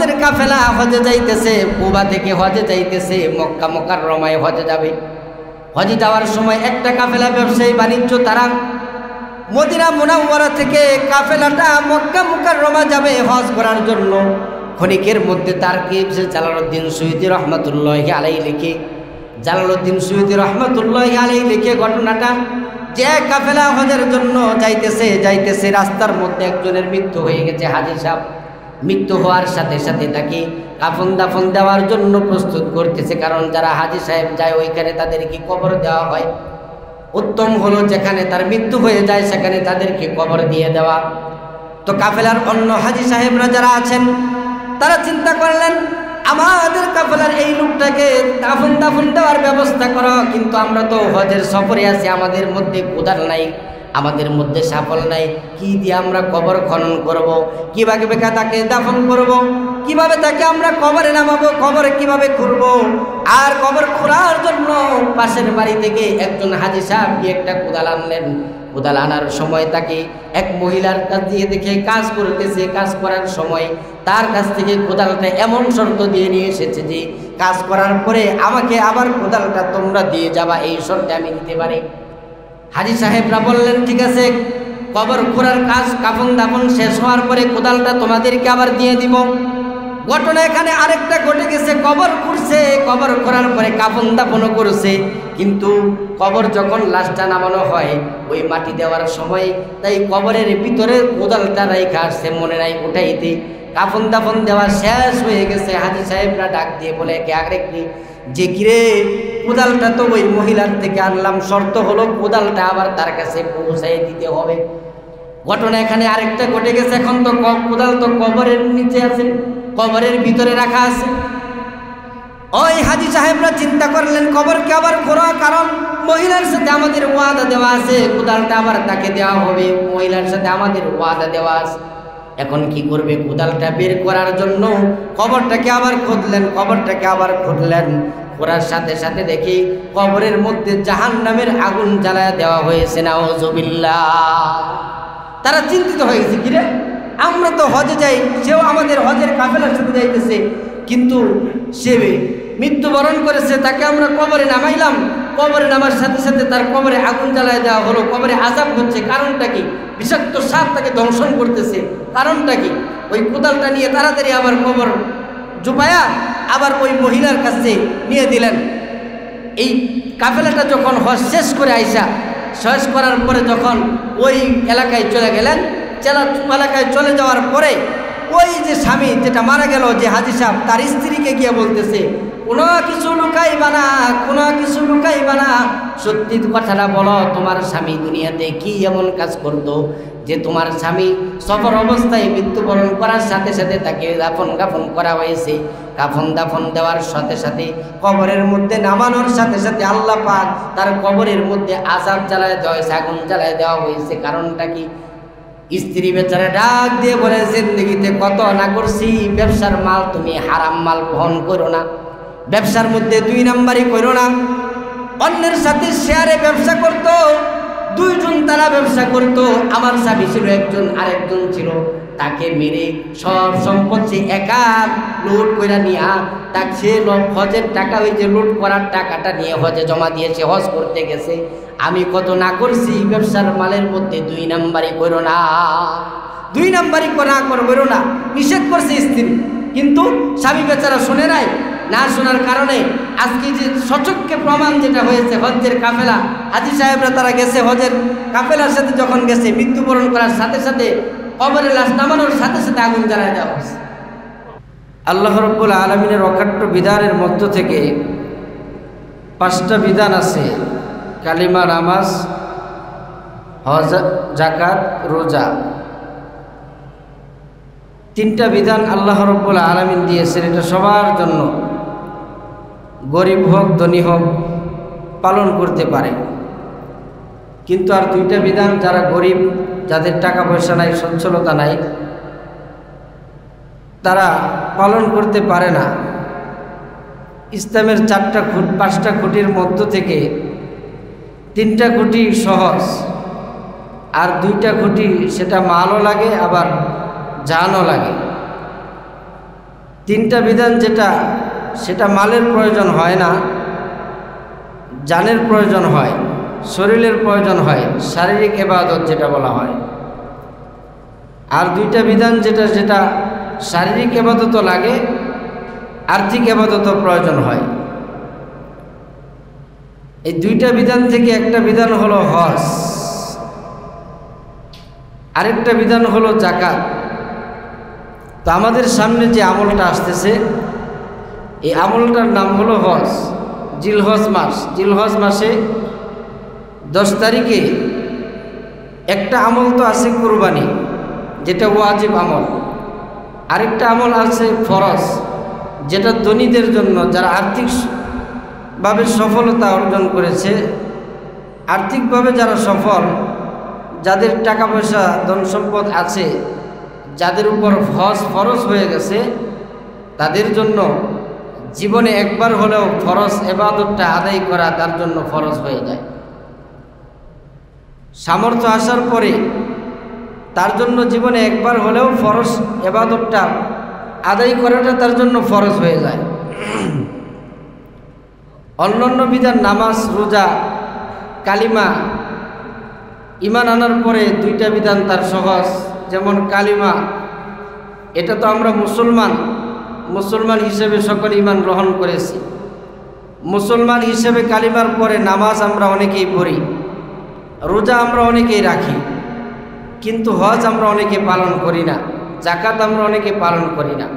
হজের কাফেলা হজে যাইতেছে, কুবা থেকে হজে যাইতেছে, মক্কা মুকাররমায় হজে যাবে। হজে যাওয়ার সময় একটা কাফেলা ব্যবসায়ী বাণিজ্য, তারা মদিনা মুনাওয়ারা থেকে কাফেলাটা মক্কা মুকাররমা যাবে হজ করার জন্য। ক্ষণিকের মধ্যে তারকিব জালালউদ্দিন সুয়ুতী রহমতুল্লাহি আলাইহি লিখে, জালালউদ্দিন সুয়ুতী রহমতুল্লাহি আলাইহি লিখে ঘটনাটা, যে কাফেলা হজের জন্য যাইতেছে রাস্তার মধ্যে একজনের মৃত্যু হয়ে গেছে। হাজী সাহেব মৃত্যু হওয়ার সাথে সাথে তাকে কাফন দাফন দেওয়ার জন্য প্রস্তুত করতেছে, কারণ যারা হাজী সাহেব যায় ওইখানে তাদেরকে কবর দেওয়া হয়। উত্তম হলো যেখানে তার মৃত্যু হয়ে যায় সেখানে তাদেরকে কবর দিয়ে দেওয়া। তো কাফেলার অন্য হাজী সাহেবরা যারা আছেন তারা চিন্তা করলেন, আমাদের কাফেলার এই লোকটাকে কাফন দাফন দেওয়ার ব্যবস্থা করো, কিন্তু আমরা তো হজের সফরে আছি, আমাদের মধ্যে কোদাল নাই, আমাদের মধ্যে সাফল নাই, কি দিয়ে আমরা কবর খনন করব, কিভাবে তাকে দাফন করব, কিভাবে তাকে আমরা কবরে নামাবো, কবরে কিভাবে খুঁড়ব। আর কবর খোঁড়ার জন্য পাশের বাড়ি থেকে একজন হাজী সাহেব গিয়ে একটা কোদাল আনলেন। কোদাল আনার সময় তাকে এক মহিলার কাছ দিয়ে দেখে কাজ করতেছে, কাজ করার সময় তার কাছ থেকে কোদালটা এমন শর্ত দিয়ে নিয়ে এসেছে যে কাজ করার পরে আমাকে আবার কোদালটা তোমরা দিয়ে যাবা, এই শর্তে আমি নিতে পারি। হাজী সাহেবরা বললেন ঠিক আছে, কবর খোঁড়ার কাজ কাফন দাফন শেষ হওয়ার পরে কোদালটা তোমাদেরকে আবার দিয়ে দিব। ঘটনা এখানে আরেকটা ঘটে গেছে, কবর খুঁড়ছে, কবর খোঁড়ার পরে কাফন দাফনও করছে, কিন্তু কবর যখন লাশটা নামানো হয় ওই মাটি দেওয়ার সময় তাই কবরের ভিতরে কোদালটা রাইখা আসছে, মনে নাই উঠাইতে। কাফন দাফন দেওয়া শেষ হয়ে গেছে, হাজী সাহেবরা ডাক দিয়ে বলে একে আরেকটি যে কিরে, কোদালটা তো ওই মহিলার থেকে আনলাম, শর্ত হলো কোদালটা আবার তার কাছে পৌঁছাই দিতে হবে। ঘটনা এখানে আরেকটা ঘটে গেছে, এখন তো কোদাল তো কবরের নিচে আছে, কবরের ভিতরে রাখা আছে। ওই হাজী সাহেবরা চিন্তা করলেন কবরকে আবার খোঁড়া, কারণ মহিলার সাথে আমাদের ওয়াদা দেওয়া আছে, কোদালটা আবার তাকে দেওয়া হবে, মহিলার সাথে আমাদের ওয়াদা দেওয়া আছে। এখন কি করবে, কোদালটা বের করার জন্য কবরটাকে আবার খুঁড়লেন। খোঁড়ার সাথে সাথে দেখি কবরের মধ্যে জাহান্নামের আগুন জ্বালায় দেওয়া হয়েছে, নাউযুবিল্লাহ। তারা চিন্তিত হয়ে গেছে, কিরে আমরা তো হজে যাই, সেও আমাদের হজের কাফেলার সাথে যাইতেছে, কিন্তু সে মৃত্যুবরণ করেছে, তাকে আমরা কবরে নামাইলাম, কবরে নামার সাথে সাথে তার কবরে আগুন জ্বালায় দেওয়া হলো, কবরে আযাব হচ্ছে, কারণটা কি? বিষাক্ত সাপ তাকে দংশন করতেছে, কারণটা কি? ওই কোদালটা নিয়ে তাড়াতাড়ি আবার কবর জুপায়া আবার ওই মহিলার কাছে নিয়ে দিলেন। এই কাফেলাটা যখন হজ শেষ করে আইসা, শেষ করার পরে যখন ওই এলাকায় চলে গেলেন, এলাকায় চলে যাওয়ার পরে ওই যে স্বামী যেটা মারা গেল, যে হাজী সাহেব, তার স্ত্রীকে গিয়ে বলতেছে, কোনো কিছু লুকাইবা না, সত্যি কথাটা বলো, তোমার স্বামী দুনিয়াতে কি এমন কাজ করতো যে তোমার স্বামী সফর অবস্থায় মৃত্যুবরণ করার সাথে সাথে তাকে কাফন করা হয়েছে, কাফন দাফন দেওয়ার সাথে সাথে কবরের মধ্যে নামানোর সাথে সাথে আল্লাহ পাক তার কবরের মধ্যে আযাব জ্বালায় দেওয়া হয়েছে, আগুন জ্বালায় দেওয়া হয়েছে, কারণটা কি? স্ত্রী বেচারা ডাক দিয়ে বলে, জিন্দগিতে কত না করছি, ব্যবসার মাল তুমি হারাম মাল বহন করো না, ব্যবসার মধ্যে 2 নাম্বারই করো না। অন্যের সাথে শেয়ারে ব্যবসা করতো, 2 জন তারা ব্যবসা করতো, আমার স্বামী ছিল একজন, আরেকজন ছিল, তাকে মেরে সব সম্পত্তি একা লুট করে নিয়ে তাকে সে হজের টাকা, ওই যে লুট করার টাকাটা নিয়ে হজে জমা দিয়েছে, হজ করতে গেছে। আমি কত না করছি, ব্যবসার মালের মধ্যে 2 নাম্বারই করো না, 2 নাম্বারই করো না, নিষেধ করছে স্ত্রী, কিন্তু স্বামী বেচারা শুনে নাই। না শোনার কারণে আজকে যে সচক্ষে প্রমাণ যেটা হয়েছে, হজ্জের কাফেলা, হাজী সাহেবরা তারা গেছে, হজের কাফেলার সাথে যখন গেছে, মৃত্যুবরণ করার সাথে সাথে কবরে লাশ নামানোর সাথে সাথে আগুন জ্বালায় দেওয়া হয়েছে। আল্লাহ রাব্বুল আলামিনের অকাট্য বিধানের মধ্য থেকে 5টা বিধান আছে, কালিমা, নামাজ, হজ, যাকাত, রোজা। 3টা বিধান আল্লাহ রাব্বুল আলামিন দিয়েছেন, এটা সবার জন্য, গরিব হোক ধনী হোক পালন করতে পারে। কিন্তু আর 2টা বিধান যারা গরিব, যাদের টাকা পয়সা নাই, সচ্ছলতা নাই, তারা পালন করতে পারে না। ইসলামের 5টা খুঁটির মধ্য থেকে 3টা খুঁটি সহজ, আর 2টা খুঁটি সেটা মালও লাগে আবার জানও লাগে। তিনটা বিধান যেটা সেটা মালের প্রয়োজন হয় না, জানের প্রয়োজন হয়, শরীরের প্রয়োজন হয়, শারীরিক ইবাদত যেটা বলা হয়। আর দুইটা বিধান যেটা শারীরিক ইবাদতও লাগে, আর্থিক ইবাদতও প্রয়োজন হয়। এই দুইটা বিধান থেকে একটা বিধান হলো হজ, আরেকটা বিধান হলো যাকাত। তো আমাদের সামনে যে আমলটা আসতেছে এই আমলটার নাম হলো হজ। জিলহজ মাস, জিলহজ মাসে 10 তারিখে একটা আমল তো আছে কুরবানি, যেটা ওয়াজিব আমল। আরেকটা আমল আছে ফরজ, যেটা ধনীদের জন্য, যারা আর্থিকভাবে সফলতা অর্জন করেছে, আর্থিকভাবে যারা সফল, যাদের টাকা পয়সা ধন সম্পদ আছে, যাদের উপর হজ ফরজ হয়ে গেছে, তাদের জন্য জীবনে একবার হলেও ফরজ ইবাদতটা আদায় করা তার জন্য ফরজ হয়ে যায়। সামর্থ্য আসার পরে তার জন্য জীবনে একবার হলেও ফরজ ইবাদতটা আদায় করাটা তার জন্য ফরজ হয়ে যায়। অন্যান্য বিধান নামাজ, রোজা, কালিমা, ঈমান আনার পরে দুইটা বিধান তার সহজ। যেমন কালিমা, এটা তো আমরা মুসলমান হিসেবে সকল ঈমান গ্রহণ করেছি। মুসলমান হিসেবে কালিমার পরে নামাজ আমরা অনেকেই পড়ি, রোজা আমরা অনেকেই রাখি, কিন্তু হজ আমরা অনেকে পালন করি না, যাকাত আমরা অনেকে পালন করি না।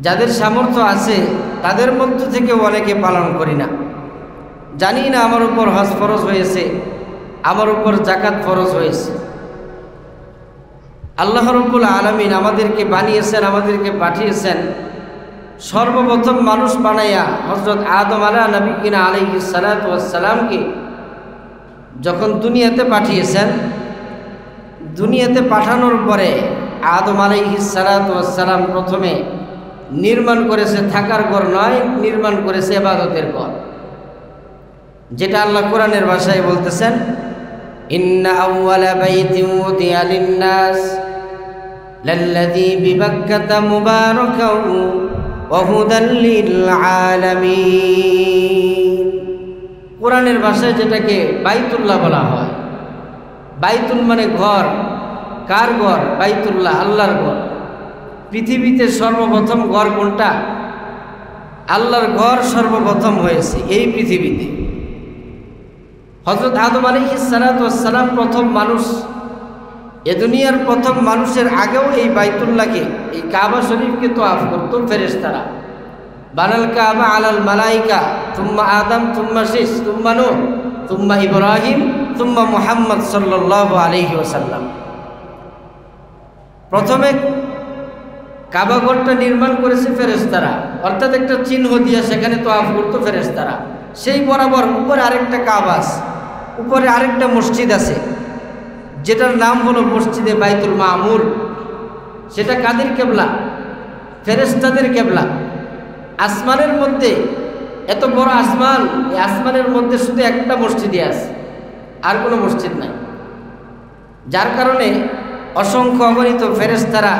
যাদের সামর্থ্য আছে তাদের মধ্য থেকেও অনেকে পালন করি না। জানি না আমার উপর হজ ফরজ হয়েছে, আমার উপর যাকাত ফরজ হয়েছে। আল্লাহ রাব্বুল আলামিন আমাদেরকে বানিয়েছেন, আমাদেরকে পাঠিয়েছেন সর্বপ্রথম মানুষ বানাইয়া হযরত আদম আলাইহিস সালাতু ওয়াস সালামকে যখন দুনিয়াতে পাঠিয়েছেন, দুনিয়াতে পাঠানোর পরে আদম আলাইহিস সালাতু ওয়াস সালাম প্রথমে নির্মাণ করেছে থাকার ঘর নয়, নির্মাণ করেছে ইবাদতের ঘর, যেটা আল্লাহ কোরআনের ভাষায় বলতেছেন, ইন্না আউওয়ালা বাইতিন উদিয়া লিন-নাস লাল্লাযী বিবাক্কাতা মুবারাকান ওয়া হুদাল লিল-আলামিন। কোরআনের ভাষায় যেটাকে বাইতুল্লাহ বলা হয়। বাইতুল মানে ঘর। কার ঘর? বাইতুল্লাহ, আল্লাহর ঘর। পৃথিবীতে সর্বপ্রথম ঘর কোনটা? আল্লাহর ঘর সর্বপ্রথম হয়েছে এই পৃথিবীতে। হযরত আদম আলাইহিস সালাতু ওয়াস সালাম প্রথম মানুষ। এ দুনিয়ার প্রথম মানুষের আগেও এই বাইতুল্লাহকে, এই কাবা শরীফকে তওয়াফ করত ফেরেশতারা। বানাল কাবা আলাল মালাইকা থুম্মা আদম থুম্মা শীস থুম্মা নূহ থুম্মা ইব্রাহিম থুম্মা মুহাম্মদ সাল্লাল্লাহু আলাইহি ওয়াসাল্লাম। প্রথমে কাবা ঘরটা নির্মাণ করেছে ফেরেশতারা, অর্থাৎ একটা চিহ্ন দিয়ে সেখানে তওয়াফ করত ফেরেশতারা। সেই বরাবর উপরে আরেকটা কাবা আছে, উপরে আরেকটা মসজিদ আছে, যেটার নাম হলো মসজিদে বাইতুল মামুর। সেটা কাদের কেবলা? ফেরেশতাদের কেবলা। আসমানের মধ্যে এত বড় আসমান, এই আসমানের মধ্যে শুধু একটা মসজিদই আছে, আর কোনো মসজিদ নাই। যার কারণে অসংখ্য অগণিত ফেরেশতারা,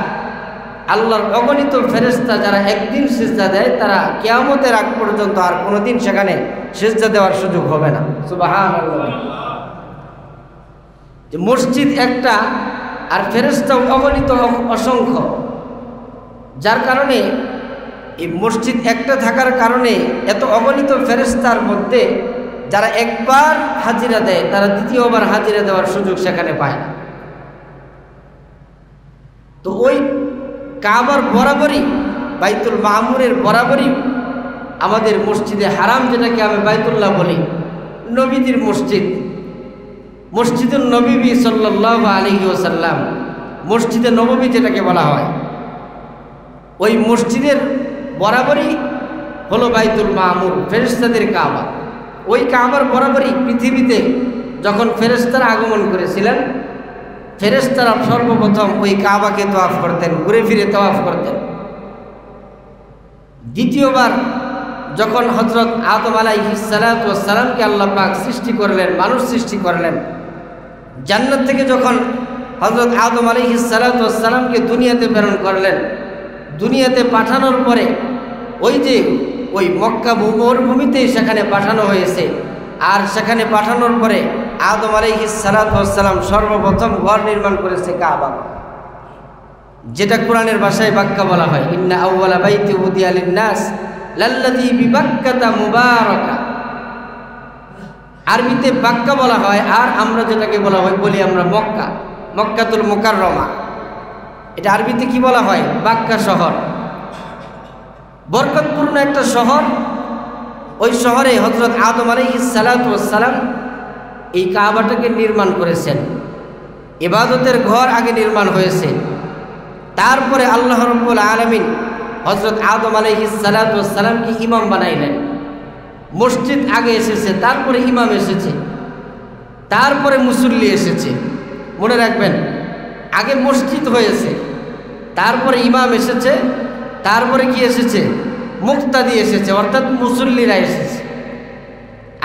আল্লাহর অগণিত ফেরেশতা যারা একদিন সিজদা দেয়, তারা কিয়ামতের আগ পর্যন্ত আর কোনোদিন সেখানে সিজদা দেওয়ার সুযোগ হবে না। সুবহানাল্লাহ। যে মসজিদ একটা আর ফেরেশতা অগণিত অসংখ্য, যার কারণে এই মসজিদ একটা থাকার কারণে এত অগণিত ফেরেশতার মধ্যে যারা একবার হাজিরা দেয়, তারা দ্বিতীয়বার হাজিরা দেওয়ার সুযোগ সেখানে পায় না। তো ওই কাবার বরাবরই, বাইতুল মামুরের বরাবরই আমাদের মসজিদে হারাম, যেটাকে আমি বাইতুল্লাহ বলি, নবীদের মসজিদ, মসজিদুন নবী সাল্লাল্লাহু আলাইহি ওয়াসাল্লাম, মসজিদে নববী যেটাকে বলা হয়, ওই মসজিদের বরাবরই হলো বাইতুল মামুর, ফেরেশতাদের কাবা। ওই কাবার বরাবরই পৃথিবীতে যখন ফেরেশতারা আগমন করেছিলেন, ফেরেশতারা সর্বপ্রথম ওই কাবাকে তওয়াফ করতেন, ঘুরে ফিরে তওয়াফ করতেন। দ্বিতীয়বার যখন হযরত আদম আলাইহিস সালাতু ওয়াস সালামকে আল্লাহ পাক সৃষ্টি করলেন, মানুষ সৃষ্টি করলেন, জান্নাত থেকে যখন হযরত আদম আলাইহিস সালাতু ওয়াস সালামকে দুনিয়াতে প্রেরণ করলেন, দুনিয়াতে পাঠানোর পরে ওই মক্কা মরুভূমিতে সেখানে পাঠানো হয়েছে। আর সেখানে পাঠানোর পরে আদম আলাইহিস সালাতু ওয়াস সালাম সর্বপ্রথম ঘর নির্মাণ করেছে কাবা, যেটা কোরআনের ভাষায় বাক্কা বলা হয়, ইন্না আউওয়ালা বাইতি উদিয়া লিন-নাস লাল্লাযী বিবাক্কাতা মুবারাকা। আরবিতে বাক্কা বলা হয়, আর আমরা যেটাকে বলি আমরা মক্কা, মক্কাতুল মুকাররমা। এটা আরবিতে কি বলা হয়? বাক্কা শহর, বরকতপূর্ণ একটা শহর। ওই শহরে হযরত আদম আলাইহিস সালাতু ওয়াস সালাম এই কাবাটাকে নির্মাণ করেছেন। ইবাদতের ঘর আগে নির্মাণ হয়েছে, তারপরে আল্লাহ রাব্বুল আলামিন হযরত আদম আলাইহিস সালাতু ওয়াস সালামকে ইমাম বানাইলেন। মসজিদ আগে এসেছে, তারপরে ইমাম এসেছে, তারপরে মুসল্লি এসেছে। মনে রাখবেন, আগে মসজিদ হয়েছে, তারপরে ইমাম এসেছে, তারপরে কি এসেছে? মুক্তাদি এসেছে, অর্থাৎ মুসল্লিরা এসেছে।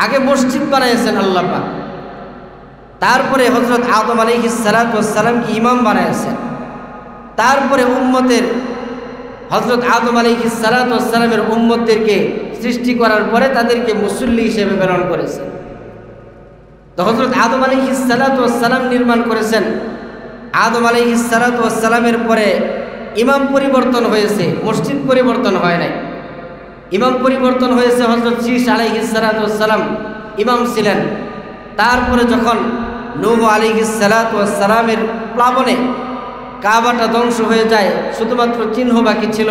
আগে মসজিদ বানাইছেন আল্লাহ পাক, তারপরে হযরত আদম আলাইহিস সালাতু ওয়াস সালামকে ইমাম বানাইছেন, তারপরে উম্মতের হযরত আদম আলাইহিস সালাতু ওয়াস সালামের উম্মতদেরকে সৃষ্টি করার পরে তাদেরকে মুসল্লি হিসেবে প্রেরণ করেছেন। তো হযরত আদম আলাইহিস সালাতু ওয়াস সালাম নির্মাণ করেছেন। আদম আলাইহিস সালাতু ওয়াস সালামের পরে ইমাম পরিবর্তন হয়েছে, মসজিদ পরিবর্তন হয় নাই। ইমাম পরিবর্তন হয়েছে, হযরত শীস আলাইহিস সালাতু ওয়াস সালাম ইমাম ছিলেন। তারপরে যখন নূহ আলাইহিস সালাতু ওয়াস সালামের প্লাবনে কাবাটা ধ্বংস হয়ে যায়, শুধুমাত্র চিহ্ন বাকি ছিল।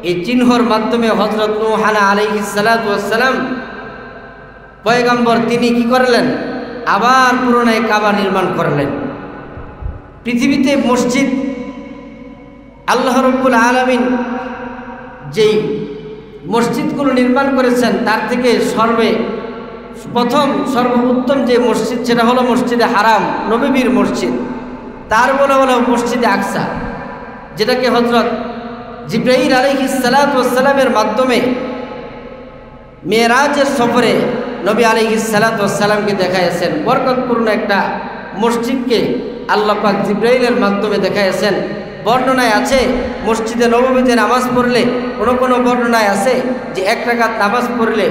এই চিহ্নর মাধ্যমে হযরত নূহ আলাইহিস সালাতু ওয়াস সালাম পয়গম্বর, তিনি কি করলেন? আবার পুনরায় কাবা নির্মাণ করলেন। পৃথিবীতে মসজিদ আল্লাহ রাব্বুল আলামিন যেই মসজিদগুলো নির্মাণ করেছেন, তার থেকে প্রথম সর্বোত্তম যে মসজিদ, সেটা হলো মসজিদে হারাম, নবীর মসজিদ। তার বলা হলো মসজিদে আকসা, যেটাকে হযরত জিবরাইল আলাইহিস সালাতু ওয়াস সালামের মাধ্যমে মেরাজের সফরে নবী আলাইহিস সালাতু ওয়াস সালামকে দেখাইছেন। বরকতপূর্ণ একটা মসজিদকে আল্লাহ পাক জিবরাইলের মাধ্যমে দেখাইছেন। বর্ণনায় আছে, মসজিদে নববীতে নামাজ পড়লে, কোনো বর্ণনায় আছে যে 1 রাকাত নামাজ পড়লে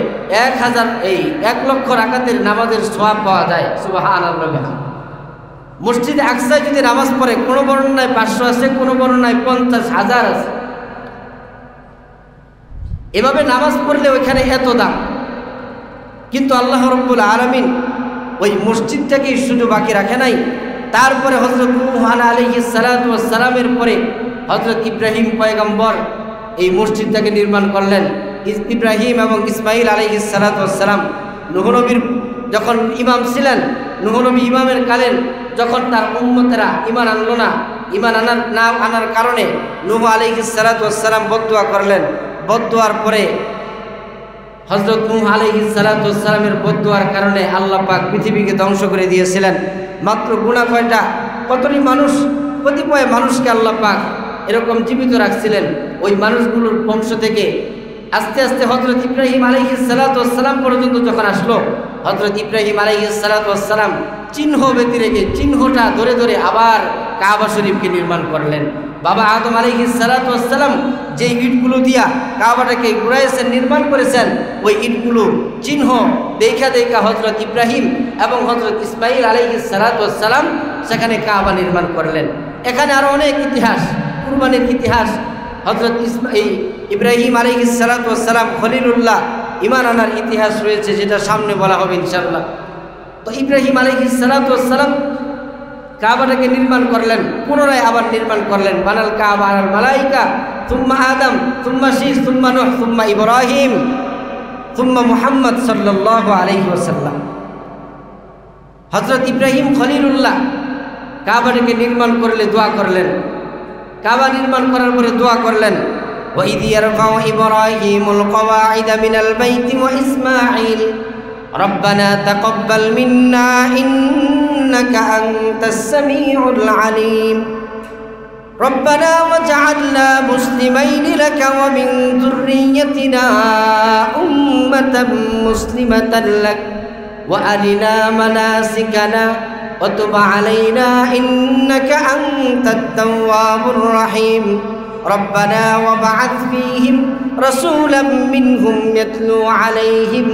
1 লক্ষ রাকাতের নামাজের সওয়াব পাওয়া যায়। সুবহানাল্লাহ। মসজিদে আকসায় যদি নামাজ পড়ে, কোনো বর্ণনায় 500 আছে, কোনো বর্ণনায় 50,000 আছে। এভাবে নামাজ পড়লে ওইখানে এত দাম। কিন্তু আল্লাহ রাব্বুল আলামিন ওই মসজিদটাকে শুধু বাকি রাখে নাই। তারপরে হযরত নূহ আলাইহিস সালাতু ওয়াস সালামের পরে হযরত ইব্রাহিম পয়গম্বর এই মসজিদটাকে নির্মাণ করলেন। ইব্রাহিম এবং ইসমাইল আলাইহিস সালাতু ওয়াস সালাম নূহ নবীর যখন ইমাম ছিলেন, নূহ নবী ইমামের কালেন, যখন তার উম্মতেরা ঈমান আনলো না, ঈমান আনার কারণে নূহ আলাইহিস সালাতু ওয়াস সালাম বদদুয়া করলেন। বদদুয়ার পরে হযরত নূহ আলাইহিস সালাতু ওয়াস সালামের বদদুয়ার কারণে আল্লাহ পাক পৃথিবীকে ধ্বংস করে দিয়েছিলেন। মাত্র গুনাহ কয়টা, কতটি মানুষ, কতিপয় মানুষকে আল্লাহ পাক এরকম জীবিত রাখছিলেন। ওই মানুষগুলোর বংশ থেকে আস্তে আস্তে হযরত ইব্রাহিম আলাইহিস সালাতু ওয়াস সালাম পর্যন্ত যখন আসলো, হযরত ইব্রাহিম আলাইহিস সালাতু ওয়াস সালাম চিহ্ন ব্যতি রেখে, চিহ্নটা ধরে ধরে আবার কাবা শরীফকে নির্মাণ করলেন। বাবা আদম আলাইহিস সালাতু ওয়াস সালাম যে ইটগুলো দিয়া কাবাটাকে ঘুরাইছেন, নির্মাণ করেছেন, ওই ইটগুলো চিহ্ন দেখা দেখা হযরত ইব্রাহিম এবং হযরত ইসমাইল আলাইহিস সালাতু ওয়াস সালাম সেখানে কাবা নির্মাণ করলেন। এখানে আরো অনেক ইতিহাস, কুরবানির ইতিহাস, হযরত ইব্রাহিম আলাইহিস সালাতু ওয়াস সালাম খলিলুল্লাহ ঈমান আনার ইতিহাস রয়েছে, যেটা সামনে বলা হবে ইনশাআল্লাহ। তো ইব্রাহিম আলাইহিস সালাতু ওয়াস সালাম কাবাটাকে নির্মাণ করলেন, পুনরায় আবার নির্মাণ করলেন। বানাল কাবা আল মালাইকা সুম্মা আদম সুম্মা শীস সুম্মা নূহ সুম্মা ইব্রাহিম সুম্মা মুহাম্মদ সাল্লাল্লাহু আলাইহি ওয়াসাল্লাম। হযরত ইব্রাহিম খলিলুল্লাহ কাবাটাকে নির্মাণ করলে দোয়া করলেন। কাবা নির্মাণ করার পরে দোয়া করলেন, وَإِذْ يَرْفَعُ إِبْرَاهِيمُ الْقَوَاعِدَ مِنَ الْبَيْتِ وَإِسْمَاعِيلُ رَبَّنَا تَقَبَّلْ مِنَّا إِنَّكَ أَنْتَ السَّمِيعُ الْعَلِيمُ رَبَّنَا وَاجْعَلْنَا مُسْلِمَيْنِ لَكَ وَمِنْ ذُرِّيَّتِنَا أُمَّةً مُسْلِمَةً لَكَ وَأَرِنَا مَنَاسِكَنَا وَتُبْ عَلَيْنَا إِنَّكَ أَنْتَ التَّوَّابُ الرَّحِيمُ রব্বানা ওয়াবআথ ফীহিম রাসূলাম মিনহুম ইয়াতলু আলাইহিম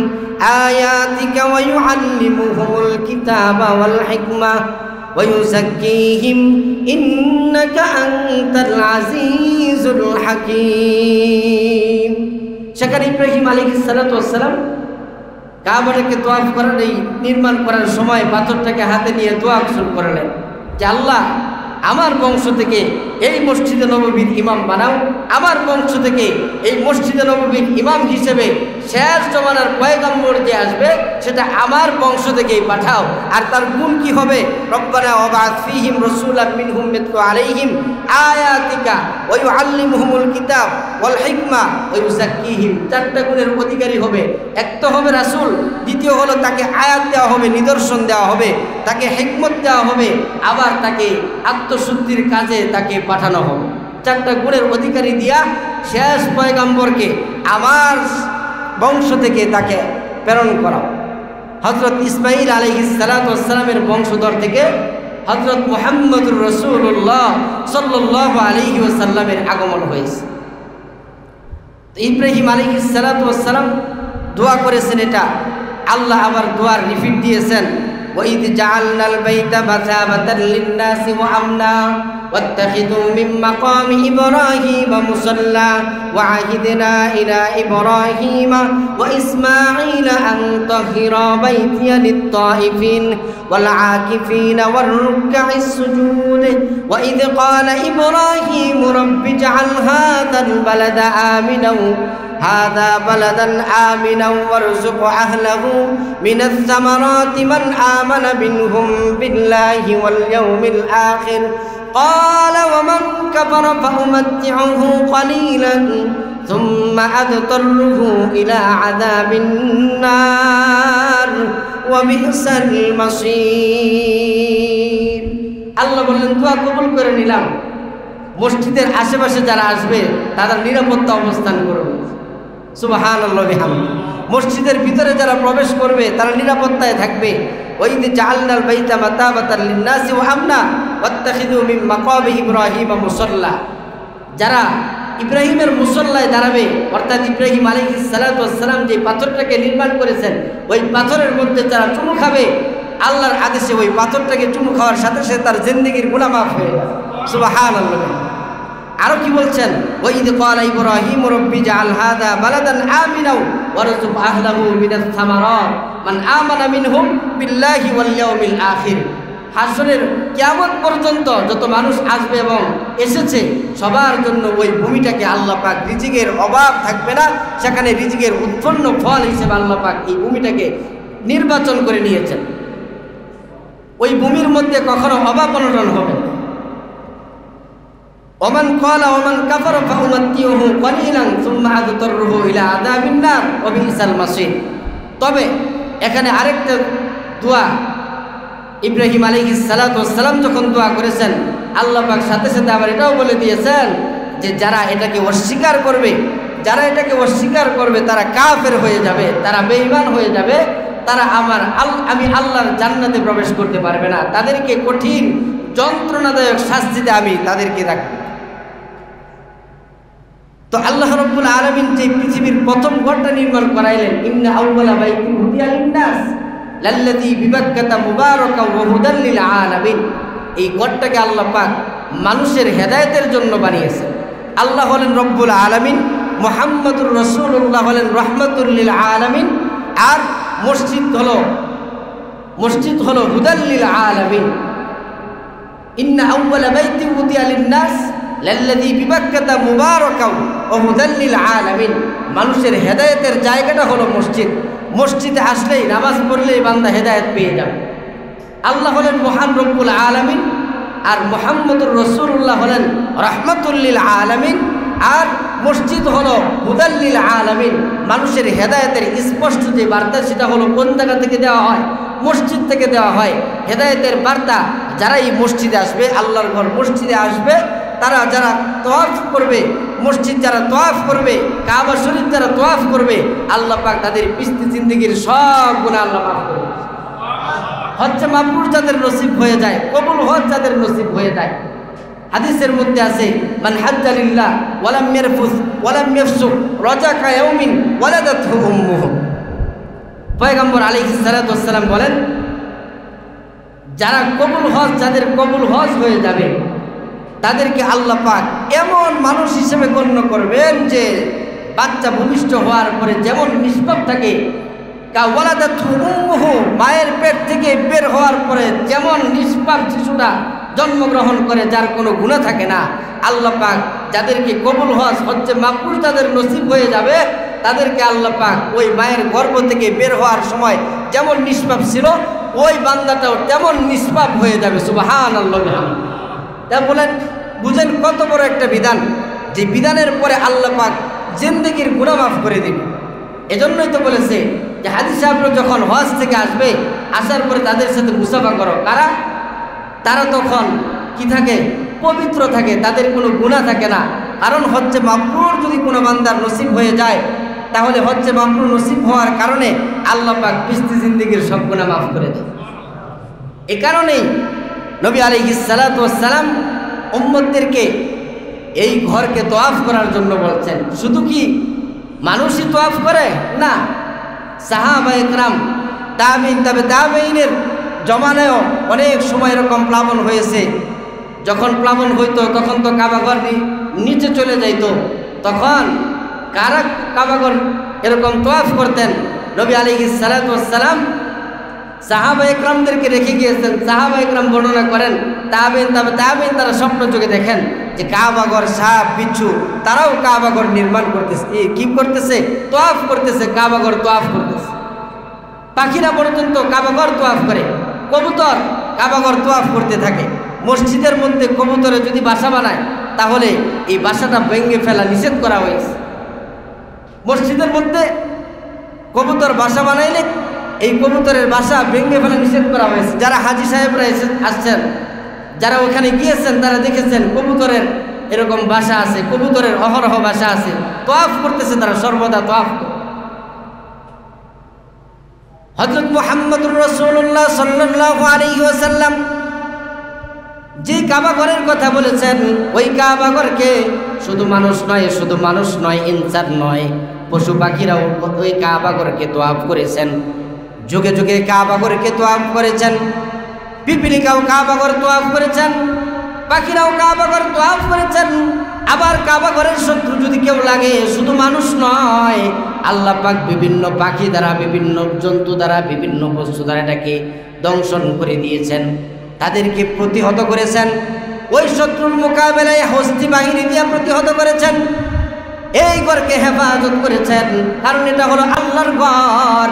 আয়াতিকা ওয়া ইউআল্লিমুহুমুল কিতাবা ওয়াল হিকমা ওয়া ইউযাক্কিহিম ইন্নাকা আনতাল আজিজুল হাকীম। সেখানে ইব্রাহিম আলাইহিস সালাতু ওয়াস সালাম কাবাটাকে তওয়াফ করার এই নির্মাণ করার সময় পাথরটাকে হাতে নিয়ে দোয়া শুরু করলেন যে আল্লাহ আমার বংশ থেকে এই মসজিদে নববীর ইমাম বানাও, আমার বংশ থেকে এই মসজিদে নববীর ইমাম হিসেবে শেষ জমানার পয়গম্বর যে আসবে সেটা আমার বংশ থেকেই পাঠাও। আর তার গুণ কি হবে? রব্বানা ওয়াবআথ ফীহিম রাসূলাম মিনহুম ইয়াতলু আলাইহিম আয়াতিকা ওয়া ইউআল্লিমুহুমুল কিতাব ওয়াল হিকমা ওয়া ইউযাক্কিহিম। চারটা গুণের অধিকারী হবে। এক তো হবে রাসূল, দ্বিতীয় হলো তাকে আয়াত দেওয়া হবে, নিদর্শন দেওয়া হবে, তাকে হিকমত দেওয়া হবে, আবার তাকে আত্মশুদ্ধির কাজে তাকে পাঠানো হবে। চারটা গুণের অধিকারী দিয়া শেষ পয়গম্বরকে আমার বংশ থেকে তাকে প্রেরণ করা। হযরত ইসমাঈল আলাইহিস সালাতু ওয়াস সালামের বংশধর থেকে হযরত মুহাম্মদুর রাসূলুল্লাহ সাল্লাল্লাহু আলাইহি ওয়াসাল্লামের আগমন হয়েছে। ইব্রাহিম আলাইহিস সালাতু ওয়াস সালাম দোয়া করেছেন, এটা আল্লাহ আবার দোয়ার রিপিট দিয়েছেন, وَإِذْ جَعَلْنَا الْبَيْتَ مَثَابَةً لِلنَّاسِ وَأَمْنًا وَاتَّخِذُوا مِن مَّقَامِ إِبْرَاهِيمَ مُصَلًّى وَعَهِدْنَا إِلَىٰ إِبْرَاهِيمَ وَإِسْمَاعِيلَ أَن طَهِّرَا بَيْتِيَ لِلطَّائِفِينَ وَالْعَاكِفِينَ وَالرُّكَّعِ السُّجُودِ وَإِذْ قَالَ إِبْرَاهِيمُ رَبِّ اجْعَلْ هذا بلدا آمنا وارزق أهله من الثمرات من آمن منهم بالله واليوم الآخر قال ومن كفر فأمتعه قليلا ثم أضطره إلى عذاب النار وبئس المصير। আল্লাহ বললেন দোয়া কবুল করে নিলাম, মসজিদের আশেপাশে যারা আসবে তারা নিরাপত্তা অবস্থান করবে। সুবহানাল্লাহ বিহামদি। মসজিদের ভিতরে যারা প্রবেশ করবে তারা নিরাপত্তায় থাকবে। ওয়াইদ জাআলনাল বাইতা মাতাবাতাল লিন্নাসি ওয়া আমনা ওয়াত্তাখিযু মিন মাকামি ইব্রাহিম মুসাল্লা। যারা ইব্রাহিমের মুসল্লায় দাঁড়াবে, অর্থাৎ ইব্রাহিম আলাইহিস সালাতু ওয়াস সালাম যে পাথরটাকে নির্মাণ করেছেন ওই পাথরের মধ্যে যারা চুমু খাবে, আল্লাহর আদেশে ওই পাথরটাকে চুমু খাওয়ার সাথে সাথে তার জিন্দেগির গুনাহ মাফ হয়ে যাবে। সুবহানাল্লাহ। আরো কি বলছেন? ওয়াইদ ক্বালা ইব্রাহিম রব্বি জাআল হাযা বালাদান আমিনাও ওয়ারযুক আহলাহু মিনাস সামারাত মান আমানা মিনহুম বিল্লাহি ওয়াল ইয়াউমিল আখির। হাসরের কিয়ামত পর্যন্ত যত মানুষ আসবে এবং এসেছে সবার জন্য ওই ভূমিটাকে আল্লাহ পাক রিজিকের অভাব থাকবে না, সেখানে রিজিকের উৎপন্ন ফল হিসেবে আল্লাহ পাক এই ভূমিটাকে নির্বাচন করে নিয়েছেন। ওই ভূমির মধ্যে কখনো অভাব অনটন হবে না। ওমান ক্বালা ওমান কাফারা ফাউমাত্তিউহু কলিলান সুম্মা আদতারহু ইলা আযাবিন নার ওয়া বিসাল মাসির। তবে এখানে আরেকটা দোয়া ইব্রাহিম আলাইহিস সালাতু ওয়াস সালাম যখন দোয়া করেছেন, আল্লাহ পাক সাথে সাথে আবার এটাও বলে দিয়েছেন যে যারা এটাকে অস্বীকার করবে, যারা এটাকে অস্বীকার করবে তারা কাফের হয়ে যাবে, তারা বেঈমান হয়ে যাবে, তারা আমি আল্লাহর জান্নাতে প্রবেশ করতে পারবে না, তাদেরকে কঠিন যন্ত্রণাদায়ক শাস্তিতে আমি তাদেরকে রাখব। তো আল্লাহ রাব্বুল আলামিন যে পৃথিবীর প্রথম ঘরটা নির্মাণ করাইলেন, ইন্না আউওয়ালা বাইতিন উদিয়া লিন-নাস লাল্লাযী বিবাক্কাতা মুবারাকান ওয়া হুদাল লিল আলামিন। এই ঘরটাকে আল্লাহ পাক মানুষের হেদায়েতের জন্য বানিয়েছেন। আল্লাহ হলেন রব্বুল আলামিন, মুহাম্মদুর রাসূলুল্লাহ হলেন রাহমাতুল লিল আলামিন, আর মসজিদ হলো হুদাল লিল আলামিন। ইন্না আউওয়ালা বাইতিন উদিয়া লিন-নাস লাল্লাযী বিবাক্কাতা মুবারাকান ওয়া হুদাল লিল আলামিন। মানুষের হেদায়েতের জায়গাটা হলো মসজিদ। মসজিদে আসলেই নামাজ পড়লেই বান্দা হেদায়েত পেয়ে যাবে। আল্লাহ হলেন মহান রব্বুল আলামিন, আর মুহাম্মদুর রাসূলুল্লাহ হলেন রাহমাতুল লিল আলামিন, আর মসজিদ হলো হুদাল লিল আলামিন। মানুষের হেদায়েতের স্পষ্ট যে বার্তা সেটা হলো কোন জায়গা থেকে দেওয়া হয়? মসজিদ থেকে দেওয়া হয়। হেদায়েতের বার্তা যারা এই মসজিদে আসবে, আল্লাহর ঘর মসজিদে আসবে, তারা যারা তওয়াফ করবে, মসজিদ যারা তওয়াফ করবে, কাবা শরীফ যারা তওয়াফ করবে, আল্লাহ পাক তাদের পিছতি জিন্দেগির সব গুনাহ আল্লাহ মাফ করবে। হজ্জে মাবরুর যাদের নসিব হয়ে যায়, কবুল হজ যাদের নসিব হয়ে যায়, হাদিসের মধ্যে আছে, মান হাজ্জা লিল্লাহ ওয়ালাম ইয়ারফুস ওয়ালাম ইয়াফসুক রাজাকা ইয়াউমিন ওয়ালাদাতহু উম্মুহু। পয়গম্বর আলাইহিস সালাতু ওয়াস সালাম বলেন, যারা কবুল হজ, যাদের কবুল হজ হয়ে যাবে তাদেরকে আল্লাহ পাক এমন মানুষ হিসেবে গণ্য করবেন যে বাচ্চা ভূমিষ্ঠ হওয়ার পরে যেমন নিষ্পাপ থাকে, ওয়ালাদাতহু উম্মুহু, মায়ের পেট থেকে বের হওয়ার পরে যেমন নিষ্পাপ শিশুটা জন্মগ্রহণ করে, যার কোনো গুনাহ থাকে না, আল্লাহ পাক যাদেরকে কবুল হজ হচ্ছে মাকবুল তাদের নসিব হয়ে যাবে, তাদেরকে আল্লাহ পাক ওই মায়ের গর্ভ থেকে বের হওয়ার সময় যেমন নিষ্পাপ ছিল ওই বান্দাটাও তেমন নিষ্পাপ হয়ে যাবে। সুবহানাল্লাহ। তা বলেন, বুঝেন কত বড় একটা বিধান, যে বিধানের পরে আল্লাহ পাক জিন্দেগির গুনাহ মাফ করে দিবে। এজন্যই তো বলেছে যে হাজী সাহেবরা যখন হজ থেকে আসবে, আসার পরে তাদের সাথে মুসাফা করো। কারা? তারা তখন কি থাকে? পবিত্র থাকে, তাদের কোনো গুনাহ থাকে না। কারণ হচ্ছে মাবরুর যদি কোনো বান্দার নসিব হয়ে যায়, তাহলে হচ্ছে মাবরুর নসিব হওয়ার কারণে আল্লাহ পাক বিস্তি জিন্দেগির সব গুনাহ মাফ করে দেয়। এ কারণেই নবী আলাইহিস সালাতু ওয়াস সালাম উম্মতদেরকে এই ঘরকে তওয়াফ করার জন্য বলছেন। শুধু কি মানুষই তওয়াফ করে? না, সাহাবায়ে কেরাম, তাবেঈন, তাবেঈনের জমানায়ও অনেক সময় এরকম প্লাবন হয়েছে। যখন প্লাবন হইতো তখন তো কাবাঘর নিচে চলে যাইতো, তখন কারা কাবাঘর এরকম তওয়াফ করতেন? নবী আলাইহিস সালাতু ওয়াস সালাম সাহাবা একরামদেরকে রেখে গিয়েছেন। সাহাবা একরাম বর্ণনা করেন, তাবেঈন তারা স্বপ্ন চোখে দেখেন যে কাবাঘর, সাপ, বিচ্ছু তারাও কাবাঘর নির্মাণ করতেছে, কি করতেছে? তওয়াফ করতেছে, কাবাঘর তওয়াফ করতেছে। পাখিরা পর্যন্ত কাবাঘর তওয়াফ করে, কবুতর কাবাঘর তওয়াফ করতে থাকে। মসজিদের মধ্যে কবুতরে যদি বাসা বানায় তাহলে এই বাসাটা ভেঙে ফেলা নিষেধ করা হয়েছে। মসজিদের মধ্যে কবুতর বাসা বানাইলে এই কবুতরের বাসা ভেঙে ফেলা নিষেধ করা হয়েছে। যারা হাজী সাহেবরা আসছেন, যারা ওখানে গিয়েছেন, তারা দেখেছেন কবুতরের এরকম বাসা আছে, কবুতরের অহরহ বাসা আছে, তওয়াফ করতেছে, তারা সর্বদা তওয়াফ করে। হযরত মুহাম্মদুর রাসূলুল্লাহ সাল্লাল্লাহু আলাইহি ওয়াসাল্লাম যে কাবাঘরের কথা বলেছেন, ওই কাবাঘরকে শুধু মানুষ নয়, ইনসান নয়, পশু পাখিরাও ওই কাবাঘরকে তওয়াফ করেছেন। যুগে যুগে কাবাঘরকে তওয়াফ করেছেন। পিপিলিকাও কাবাঘর তওয়াফ করেছেন, পাখিরাও কাবাঘর তওয়াফ করেছেন। আবার কাবাঘরের শত্রু যদি কেউ লাগে, শুধু মানুষ নয়, আল্লাহ পাক বিভিন্ন পাখি দ্বারা, বিভিন্ন জন্তু দ্বারা, বিভিন্ন বস্তু দ্বারা এটাকে দংশন করে দিয়েছেন, তাদেরকে প্রতিহত করেছেন। ওই শত্রুর মোকাবেলায় হস্তি বাহিনী দিয়ে প্রতিহত করেছেন। এই ঘরকে হেফাজত করেছেন, কারণ এটা হলো আল্লাহর ঘর।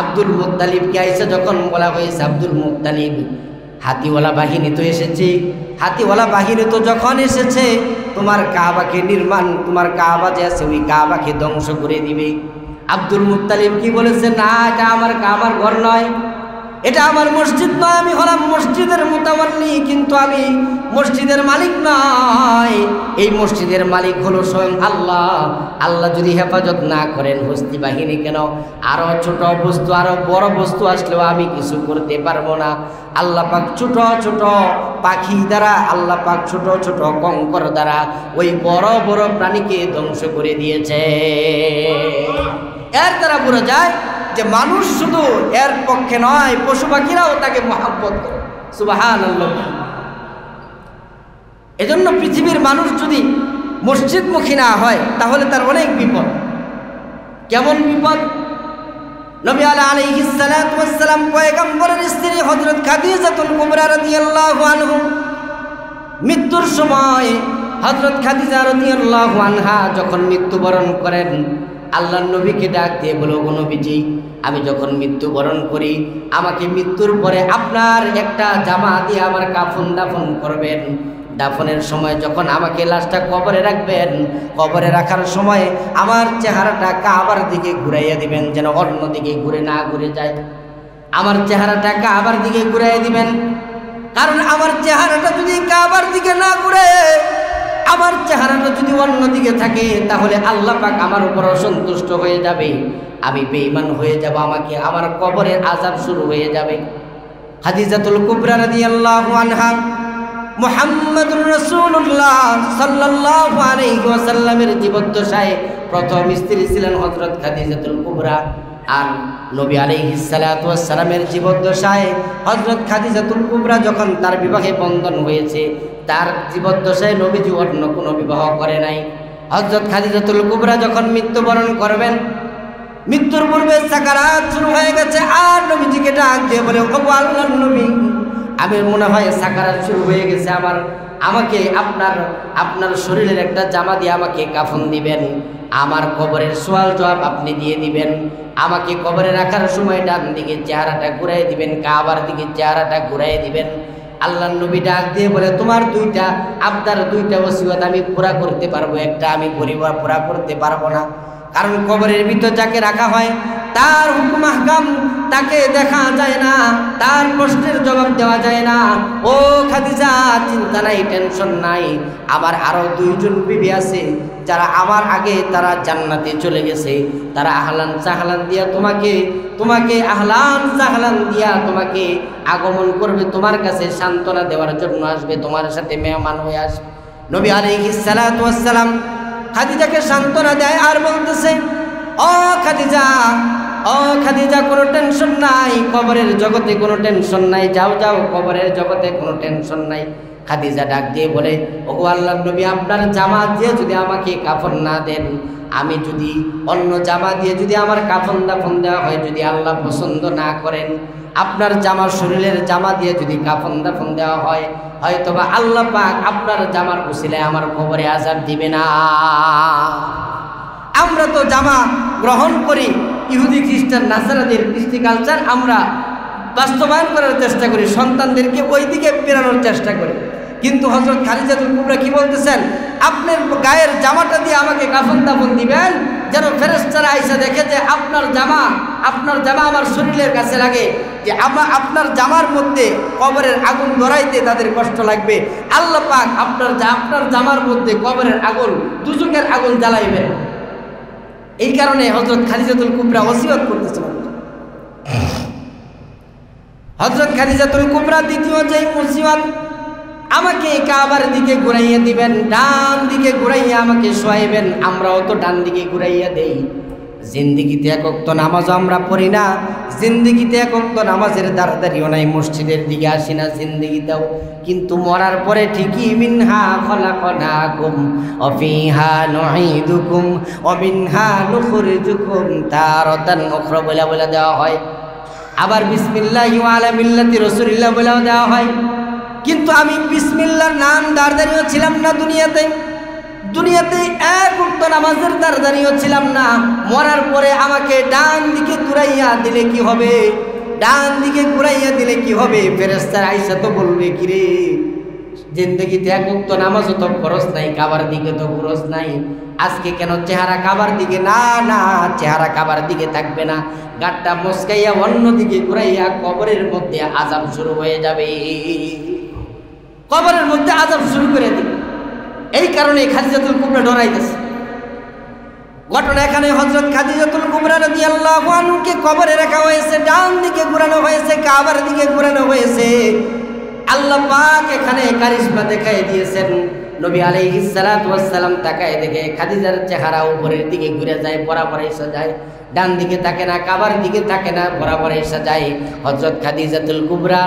আব্দুল মুত্তালিবকে আইসা যখন বলা হয়েছে, আব্দুল মুত্তালিব, হাতিওয়ালা বাহিনী তো এসেছে, হাতিওয়ালা বাহিনী তো যখন এসেছে তোমার কাবাকে তোমার কাবা যে আছে ওই কাবাকে ধ্বংস করে দিবে। আব্দুল মুত্তালিব কি বলেছে? না, এটা আমার কাবার ঘর নয়, এটা আমার মসজিদ নয়, আমি হলাম মসজিদের মুতাওয়াল্লি, কিন্তু আমি মসজিদের মালিক নয়। এই মসজিদের মালিক হলো স্বয়ং আল্লাহ। আল্লাহ যদি হেফাজত না করেন, হস্তি বাহিনী কেন, আরো ছোট বস্তু, আরো বড় বস্তু আসলেও আমি কিছু করতে পারবো না। আল্লাহ পাক ছোট ছোট পাখি দ্বারা, আল্লাহ পাক ছোট ছোট কঙ্কর দ্বারা ওই বড় বড় প্রাণীকে ধ্বংস করে দিয়েছে। এর দ্বারা বোঝা যায় যে মানুষ শুধু এর পক্ষে নয়, পশু পাখিরাও তাকে মহব্বত করে। সুবহানাল্লাহ। এজন্য পৃথিবীর মানুষ যদি মসজিদমুখী না হয় তাহলে তার অনেক বিপদ। কেমন বিপদ? নবী আলাইহিস সালাতু ওয়াস সালাম পয়গম্বরের স্ত্রী হযরত খাদিজাতুল কুবরা রাদিয়াল্লাহু আনহা মৃত্যুর সময়, হযরত খাদিজা রাদিয়াল্লাহু আনহা যখন মৃত্যুবরণ করেন, আল্লাহর নবীকে ডাক দিয়ে বলো, গো নবীজি, আমি যখন মৃত্যুবরণ করি আমাকে মৃত্যুর পরে আপনার একটা জামা দিয়ে আমার কাফন দাফন করবেন। দাফনের সময় যখন আমাকে লাশটা কবরে রাখবেন, কবরে রাখার সময় আমার চেহারাটা কাবার দিকে ঘুরাইয়া দিবেন, যেন অন্য দিকে ঘুরে না ঘুরে যায়। আমার চেহারাটা কাবার দিকে ঘুরাইয়া দিবেন, কারণ আমার চেহারাটা যদি কাবার দিকে না ঘুরে, আমার চেহারাটা যদি অন্য দিকে থাকে, তাহলে আল্লাহ পাক আমার উপর অসন্তুষ্ট হয়ে যাবে, আমি বেঈমান হয়ে যাব, আমাকে আমার কবরের আযাব শুরু হয়ে যাবে। খাদিজাতুল কুবরা রাদিয়াল্লাহু আনহা মুহাম্মদুর রাসূলুল্লাহ সাল্লাল্লাহু আলাইহি ওয়াসাল্লামের জীবদ্দশায় প্রথম স্ত্রী ছিলেন হযরত খাদিজাতুল কুবরা। আর নবী আলাইহিস সালাতু ওয়াস সালামের জীবদ্দশায় হযরত খাদিজাতুল কুবরা যখন তার বিবাহে বন্ধন হয়েছে, তার জীবদ্দশায় নবীজি অন্য কোনো বিবাহ করে নাই। হযরত খাদিজাতুল কুবরা যখন মৃত্যুবরণ করবেন, মৃত্যুর পূর্বে সাকারাত শুরু হয়ে গেছে, আর নবীজিকে ডাক দিয়ে বলে, ও আল্লাহর নবী, আমি মনে হয় সাকারাত শুরু হয়ে গেছে, আমাকে আপনার শরীরের একটা জামা দিয়ে আমাকে কাফন দিবেন, আমার কবরের সওয়াল জবাব আপনি দিয়ে দিবেন, আমাকে কবরে রাখার সময় ডান দিকে চেহারাটা ঘুরাই দিবেন, কাবার দিকে চেহারাটা ঘুরাই দিবেন। আল্লাহর নবী ডাক দিয়ে বলে, তোমার আপনার দুইটা ওসিয়ত আমি পুরা করতে পারবো, একটা আমি পুরা করতে পারবো না। কারণ কবরের ভিতর যাকে রাখা হয় তার হুকুম আহকাম তাকে দেখা যায় না, তার প্রশ্নের জবাব দেওয়া যায় না। ও খাদিজা, চিন্তা নাই, টেনশন নাই, আমার আরো দুইজন বিবি আছে যারা আমার আগে তারা জান্নাতে চলে গেছে, তারা আহলান সাহলান দিয়া তোমাকে আহলান সাহলান দিয়া তোমাকে আগমন করবে, তোমার কাছে সান্ত্বনা দেওয়ার জন্য আসবে, তোমার সাথে মেহমান হয়ে আসবে। নবী আলাইহিস সালাতু ওয়াস সালাম খাদিজাকে সান্ত্বনা দেয় আর বলতেছে, ও খাদিজা, কোনো টেনশন নাই, কবরের জগতে কোনো টেনশন নাই, যাও কবরের জগতে কোনো টেনশন নাই। খাদিজা ডাক দিয়ে বলে, ওগো আল্লাহর নবী, আপনার জামা দিয়ে যদি আমাকে কাফন না দেন, আমি যদি অন্য জামা দিয়ে যদি আমার কাফন দাফন দেওয়া হয়, যদি আল্লাহ পছন্দ না করেন, আপনার জামা শরীরের জামা দিয়ে যদি কাফন দাফন দেওয়া হয়, হয়তোবা আল্লাহ পাক আপনার জামার উসিলায় আমার কবরে আযাব দিবে না। আমরা তো জামা গ্রহণ করি, ইহুদি খ্রিস্টান নাসারাদের কৃষ্টি কালচার আমরা বাস্তবায়ন করার চেষ্টা করি, সন্তানদেরকে ওই দিকে ফেরানোর চেষ্টা করি। কিন্তু হযরত খাদিজাতুল কুবরা কি বলতেছেন, আপনার গায়ের জামাটা দিয়ে আমাকে কাফন দাফন দিবেন, যেন ফেরেশতারা আইসা দেখে যে আপনার জামা আমার শরীরের কাছে লাগে, যে আপনার জামার মধ্যে কবরের আগুন ধরাইতে তাদের কষ্ট লাগবে, আল্লাহ পাক আপনার জামার মধ্যে কবরের আগুন, দুজকের আগুন জ্বালাইবেন। এই কারণে হযরত খাদিজাতুল কুবরা ওসিয়ত করতেছেন। হযরত খাদিজাতুল কুবরা দ্বিতীয় যে ওসিয়ত, আমাকে কাবার দিকে ঘুরাইয়া দিবেন, ডান দিকে ঘুরাইয়া আমাকে শোয়াইবেন। আমরাও তো ডান দিকে ঘুরাইয়া দেই। জিন্দিগিতে এক ওয়াক্ত নামাজও আমরা পড়ি না, জিন্দিগিতে এক ওয়াক্ত নামাজের দাঁড়াদাঁড়িও নাই, মসজিদের দিকে আসি না জিন্দিগিতেও, কিন্তু মরার পরে ঠিকই মিনহা খলাকনাকুম ওয়া ফিহা নুঈদুকুম ওয়া মিনহা নুখরিজুকুম তারাতান উখরা বলে দেওয়া হয়। আবার বিসমিল্লাহি ওয়া আলা মিল্লাতি রাসূলিল্লাহ বলেও দেওয়া হয়। কিন্তু আমি বিসমিল্লাহর নাম দাঁড়াদাঁড়িও ছিলাম না দুনিয়াতে এক ওয়াক্ত নামাজের দাঁড়াদাঁড়িও ছিলাম না। মরার পরে আমাকে ডান দিকে ঘুরাইয়া দিলে কি হবে? ডান দিকে ঘুরাইয়া দিলে কি হবে? ফেরেশতারা আইসা তো বলবে, কি রে, জিন্দেগিতে এক ওয়াক্ত নামাজও তো ফরজ নাই, কাবার দিকে তো ফরজ নাই, আজকে কেন চেহারা কাবার দিকে? না, চেহারা কাবার দিকে থাকবে না, গাটটা মস্কাইয়া অন্যদিকে ঘুরাইয়া কবরের মধ্যে আযাব শুরু হয়ে যাবে, কবরের মধ্যে আযাব শুরু করে দিবে। এই কারণে খাদিজাতুল কুবরা ডরাইতেছে। ঘটনা এখানে হযরত খাদিজাতুল কুবরা রাদিয়াল্লাহু আনহাকে কবরে রাখা হয়েছে, ডান দিকে ঘোরানো হয়েছে, কাবার দিকে ঘোরানো হয়েছে। আল্লাহ পাক এখানে কারিশমা দেখাই দিয়েছেন। নবী আলাইহিস সালাতু ওয়াস সালাম তাকায় দেখে খাদিজার চেহারা উপরের দিকে ঘুরে যায়, বরাবর এসে যায়, ডান দিকে থাকে না, কাবার দিকে থাকে না, বরাবর এসে যায়। হযরত খাদিজাতুল কুবরা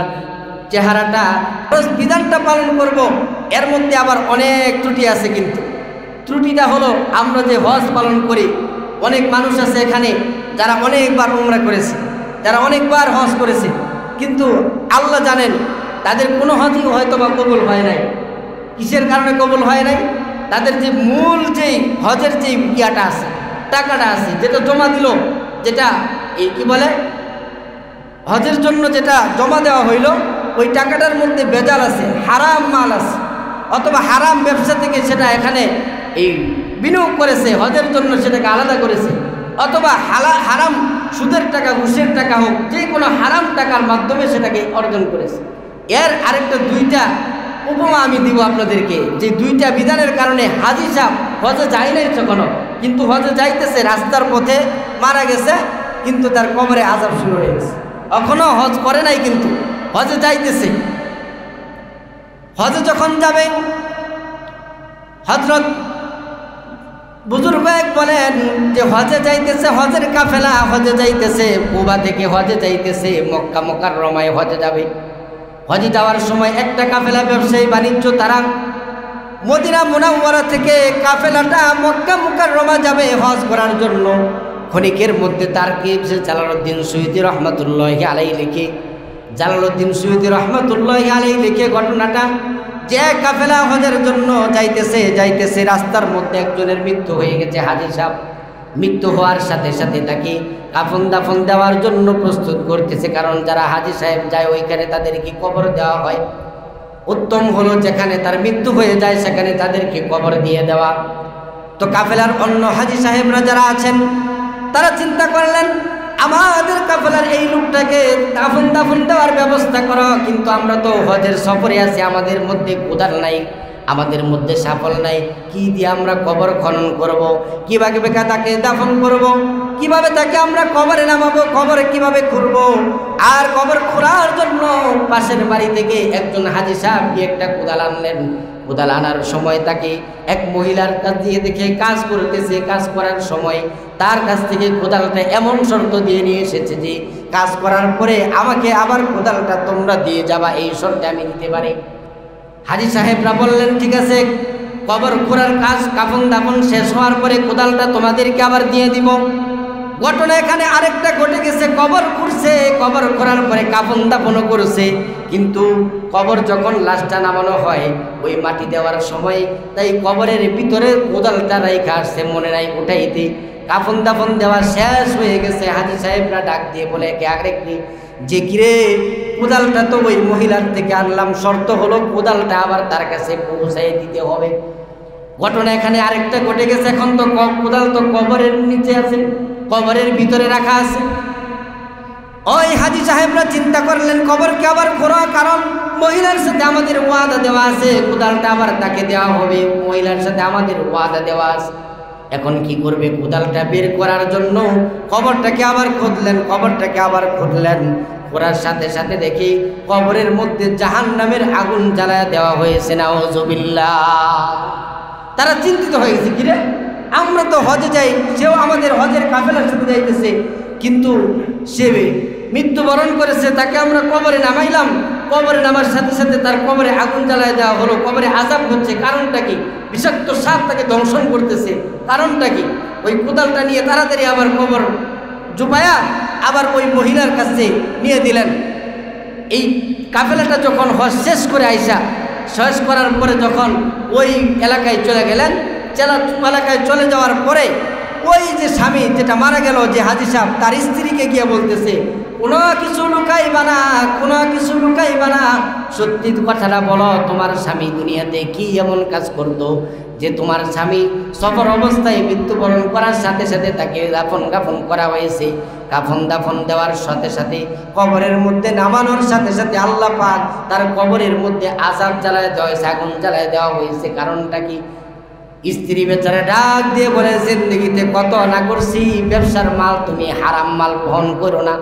চেহারাটা বিধানটা পালন করব, এর মধ্যে আবার অনেক ত্রুটি আছে। কিন্তু ত্রুটিটা হলো, আমরা যে হজ পালন করি, অনেক মানুষ আছে এখানে যারা অনেকবার উমরা করেছে, যারা অনেকবার হজ করেছে, কিন্তু আল্লাহ জানেন তাদের কোনো হজই হয়তো বা কবুল হয় নাই। কিসের কারণে কবুল হয় নাই? তাদের যে মূল যেই হজের যে ইয়াটা আছে, টাকাটা আছে, যেটা জমা দিল, যেটা কি বলে, হজের জন্য যেটা জমা দেওয়া হইল, ওই টাকাটার মধ্যে ভেজাল আছে, হারাম মাল আছে, অথবা হারাম ব্যবসা থেকে সেটা এখানে এই বিনিয়োগ করেছে, হজের জন্য সেটাকে আলাদা করেছে, অথবা হারাম সুদের টাকা, ঘুষের টাকা হোক, যে কোনো হারাম টাকার মাধ্যমে সেটাকে অর্জন করেছে। এর আরেকটা দুইটা উপমা আমি দিব আপনাদেরকে, যে দুইটা বিধানের কারণে হাজী সাহেব হজে যায় নাই তখনো, কিন্তু হজে যাইতেছে, রাস্তার পথে মারা গেছে, কিন্তু তার কবরে আযাব শুরু হয়ে গেছে। এখনো হজ করে নাই, কিন্তু হজে যাইতেছে। হজে যখন যাবে, হযরত বুজুর্গ এক বলেন যে হজে যাইতেছে, হজের কাফেলা হজে যাইতেছে, কুবা থেকে হজে যাইতেছে, মক্কা মুকাররমায় হজে যাবে। হজে যাওয়ার সময় একটা কাফেলা ব্যবসায়ী বাণিজ্য তারা মদিনা মুনাওয়ারা থেকে কাফেলাটা মক্কা মুকাররমা যাবে হজ করার জন্য। ক্ষণিকের মধ্যে তারকিব জালালউদ্দিন সুয়ুতী রহমাতুল্লাহি আলাইহি লিখে, জালালউদ্দিন সুয়ুতী রহমাতুল্লাহি আলাইহি লিখে ঘটনাটা যে কাফেলা হজের জন্য যাইতেছে রাস্তার মধ্যে একজনের মৃত্যু হয়ে গেছে। হাজী সাহেব মৃত্যু হওয়ার সাথে সাথে তাকে কাফন দাফন দেওয়ার জন্য প্রস্তুত করতেছে, কারণ যারা হাজী সাহেব যায় ওইখানে তাদেরকে কবর দেওয়া হয়। উত্তম হলো যেখানে তার মৃত্যু হয়ে যায় সেখানে তাদেরকে কবর দিয়ে দেওয়া। তো কাফেলার অন্য হাজী সাহেবরা যারা আছেন তারা চিন্তা করলেন আমাদের কাফেলার এই লোকটাকে কাফন দাফন দেওয়ার ব্যবস্থা করো, কিন্তু আমরা তো হজের সফরে আছি, আমাদের মধ্যে কোদাল নাই, আমাদের মধ্যে সাফল নাই, কি দিয়ে আমরা কবর খনন করব, কিভাবে তাকে দাফন করব, কিভাবে তাকে আমরা কবরে নামাবো, কবরে কিভাবে খুঁড়বো। আর কবর খোঁড়ার জন্য পাশের বাড়ি থেকে একজন হাজী সাহেব কি একটা কোদাল আনলেন। কোদাল আনার সময় তাকে এক মহিলার কাছ দিয়ে দেখে কাজ করতেছে, কাজ করার সময় তার কাছ থেকে কোদালটা এমন শর্ত দিয়ে নিয়ে এসেছে যে কাজ করার পরে আমাকে আবার কোদালটা তোমরা দিয়ে যাবা, এই শর্তে আমি দিতে পারি। হাজী সাহেবরা বললেন ঠিক আছে, কবর খোঁড়ার কাজ কাফন দাফন শেষ হওয়ার পরে কোদালটা তোমাদেরকে আবার দিয়ে দিব। ঘটনা এখানে আরেকটা ঘটে গেছে, কবর খুঁড়ছে, কবর খোঁড়ার পরে কাফন দাফনও করছে, কিন্তু কবর যখন লাশটা নামানো হয় ওই মাটি দেওয়ার সময় তাই কবরের ভিতরে কোদালটা রাইখা আসছে, মনে নাই উঠাইতে। কাফন দাফন দেওয়া শেষ হয়ে গেছে, হাজী সাহেবরা ডাক দিয়ে বলে কে আরেকটি যে কিরে কোদালটা তো ওই মহিলার থেকে আনলাম, শর্ত হলো কোদালটা আবার তার কাছে পৌঁছাই দিতে হবে। ঘটনা এখানে আরেকটা ঘটে গেছে, এখন তো কোদাল তো কবরের নিচে আছে, কবরের ভিতরে রাখা আছে। ওই হাজী সাহেবরা চিন্তা করলেন কবরকে আবার খোঁড়া, কারণ মহিলার সাথে আমাদের ওয়াদা দেওয়া আছে, কোদালটা আবার তাকে দেওয়া হবে, মহিলার সাথে আমাদের ওয়াদা দেওয়া আছে। এখন কি করবে, কোদালটা বের করার জন্য কবরটাকে আবার খুঁড়লেন। খোঁড়ার সাথে সাথে দেখি কবরের মধ্যে জাহান্নামের আগুন জ্বালায় দেওয়া হয়েছে, নাউযুবিল্লাহ। তারা চিন্তিত হয়ে গেছে, কিরে আমরা তো হজে যাই, সেও আমাদের হজের কাফেলার সাথে যাইতেছে, কিন্তু সে মৃত্যুবরণ করেছে, তাকে আমরা কবরে নামাইলাম, কবরে নামার সাথে সাথে তার কবরে আগুন জ্বালায় দেওয়া হলো, কবরে আযাব হচ্ছে, কারণটা কি? বিষাক্ত সাপ তাকে দংশন করতেছে, কারণটা কি? ওই কোদালটা নিয়ে তাড়াতাড়ি আবার কবর জুপায়া আবার ওই মহিলার কাছে নিয়ে দিলেন। এই কাফেলাটা যখন হজ শেষ করে আইসা, শেষ করার পরে যখন ওই এলাকায় চলে গেলেন, এলাকায় চলে যাওয়ার পরে ওই যে স্বামী যেটা মারা গেল, যে হাজী সাহেব, তার স্ত্রীকে গিয়ে বলতেছে কোনো কিছু লুকাইবা না, সত্যি কথাটা বলো, তোমার স্বামী দুনিয়াতে কি এমন কাজ করতো যে তোমার স্বামী সফর অবস্থায় মৃত্যুবরণ করার সাথে সাথে তাকে কাফন করা হয়েছে, কাফন দাফন দেওয়ার সাথে সাথে কবরের মধ্যে নামানোর সাথে সাথে আল্লাহ পাক তার কবরের মধ্যে আযাব জ্বালায় দেওয়া হয়েছে, আগুন জ্বালায় দেওয়া হয়েছে, কারণটা কি? স্ত্রী বেচারা ডাক দিয়ে বলে জিন্দেগিতে কত না করছি, ব্যবসার মাল তুমি হারাম মাল গ্রহণ করো না,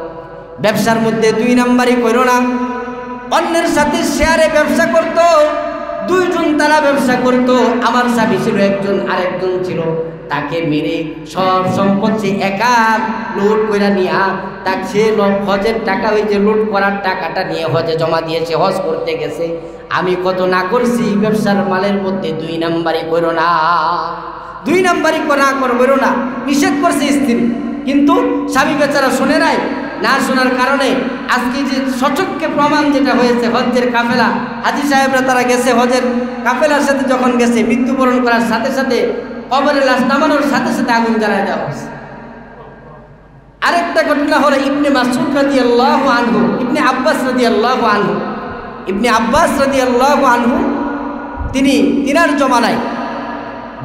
ব্যবসার মধ্যে 2 নাম্বারই করো না। অন্যের সাথে শেয়ারে ব্যবসা করতো, 2 জন তারা ব্যবসা করতো, আমার স্বামী ছিল একজন, আরেকজন ছিল, তাকে মেরে সব সম্পত্তি একা লুট করে নিয়ে তাকে সে হজের টাকা, ওই যে লুট করার টাকাটা নিয়ে হজে জমা দিয়েছে, হজ করতে গেছে। আমি কত না করছি, ব্যবসার মালের মধ্যে 2 নাম্বারই করো না, 2 নাম্বারই করো না, নিষেধ করছে স্ত্রী, কিন্তু স্বামী বেচারা শুনে নাই। না শোনার কারণে আজকে যে সচক্ষে প্রমাণ যেটা হয়েছে, হজ্জের কাফেলা, হাজী সাহেবরা তারা গেছে, হজের কাফেলার সাথে যখন গেছে, মৃত্যুবরণ করার সাথে সাথে কবরে লাশ নামানোর সাথে সাথে আগুন জ্বালায় দেওয়া হয়েছে। আরেকটা ঘটনা হলো ইবনে মাসউদ রাদিয়াল্লাহু আনহু, ইবনে আব্বাস রাদিয়াল্লাহু আনহু, তিনার জমানায়